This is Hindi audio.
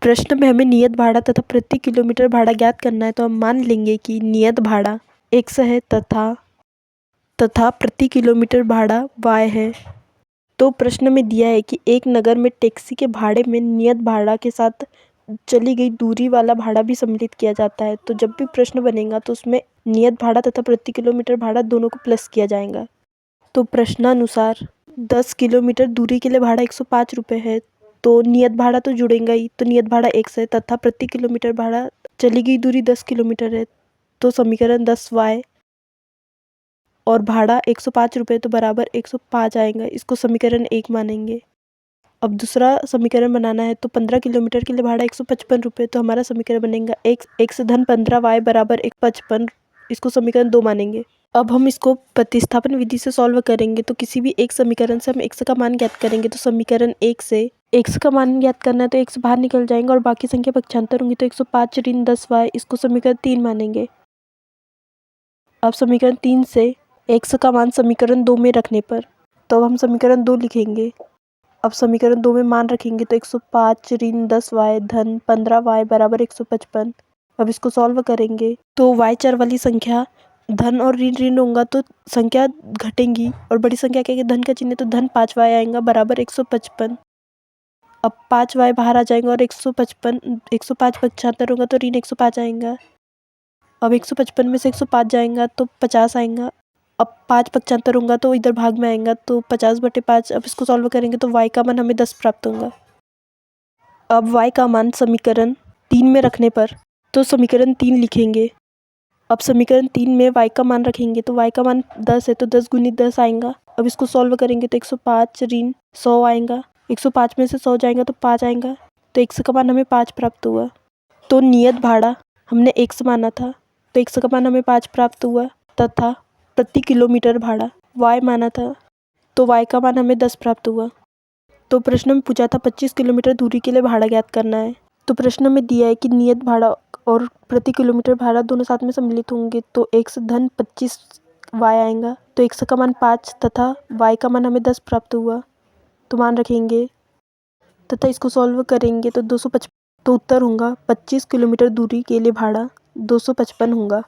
प्रश्न में हमें नियत भाड़ा तथा प्रति किलोमीटर भाड़ा ज्ञात करना है, तो हम मान लेंगे कि नियत भाड़ा x है तथा प्रति किलोमीटर भाड़ा y है। तो प्रश्न में दिया है कि एक नगर में टैक्सी के भाड़े में नियत भाड़ा के साथ चली गई दूरी वाला भाड़ा भी सम्मिलित किया जाता है। तो जब भी प्रश्न बनेगा तो उसमें नियत भाड़ा तथा प्रति किलोमीटर भाड़ा दोनों को प्लस किया जाएगा। तो प्रश्नानुसार 10 किलोमीटर दूरी के लिए भाड़ा 105 रुपये है, तो नियत भाड़ा तो जुड़ेगा ही, तो नियत भाड़ा x है तथा प्रति किलोमीटर भाड़ा चली गई दूरी 10 किलोमीटर है, तो समीकरण 10y और भाड़ा 105 रुपये तो बराबर 105 आएगा। इसको समीकरण 1 मानेंगे। अब दूसरा समीकरण बनाना है, तो 15 किलोमीटर के लिए भाड़ा 155 रुपये, तो हमारा समीकरण बनेगा x धन 15y बराबर 155। इसको समीकरण 2 मानेंगे। अब हम इसको प्रतिस्थापन विधि से सॉल्व करेंगे, तो किसी भी एक समीकरण से हम x का मान ज्ञात करेंगे। तो समीकरण 1 से x का मान ज्ञात करना है, तो x बाहर निकल जाएंगे और बाकी संख्या पक्षांतर होंगी, तो 105 ऋण 10y, इसको समीकरण 3 मानेंगे। अब समीकरण 3 से x का मान समीकरण 2 में रखने पर, तो अब हम समीकरण 2 लिखेंगे। अब समीकरण 2 में मान रखेंगे, तो 105 ऋण 10y धन 15y बराबर 155। अब इसको सॉल्व करेंगे, तो y चर वाली संख्या धन और ऋण ऋण होगा तो संख्या घटेंगी, और बड़ी संख्या के धन का चिन्ह, तो धन 5y आएगा बराबर 155। अब 5y बाहर आ जाएगा और 105 पक्षांतर होगा तो ऋण 105 आएगा। अब 155 में से 105 जाएगा तो 50 आएगा। अब 5 पक्षांतर होगा तो इधर भाग में आएगा, तो 50/5। अब इसको सॉल्व करेंगे तो y का मान हमें 10 प्राप्त होगा। अब y का मान समीकरण 3 में रखने पर, तो समीकरण 3 लिखेंगे। अब समीकरण 3 में y का मान रखेंगे, तो y का मान 10 है, तो 10 गुणित 10 आएगा। अब इसको सॉल्व करेंगे तो 105 ऋण 100 आएगा। 105 में से 100 जाएगा तो 5 आएगा, तो x का मान हमें 5 प्राप्त हुआ। तो नियत भाड़ा हमने x माना था, तो x का मान हमें 5 प्राप्त हुआ, तथा प्रति किलोमीटर भाड़ा y माना था, तो y का मान हमें 10 प्राप्त हुआ। तो प्रश्न में पूछा था 25 किलोमीटर दूरी के लिए भाड़ा ज्ञात करना है। तो प्रश्न में दिया है कि नियत भाड़ा और प्रति किलोमीटर भाड़ा दोनों साथ में सम्मिलित होंगे, तो x धन 25 y आएगा, तो x का मान 5 तथा y का मान हमें 10 प्राप्त हुआ, तो मान रखेंगे तथा इसको सॉल्व करेंगे तो 255, तो उत्तर होगा 25 किलोमीटर दूरी के लिए भाड़ा 255 होगा।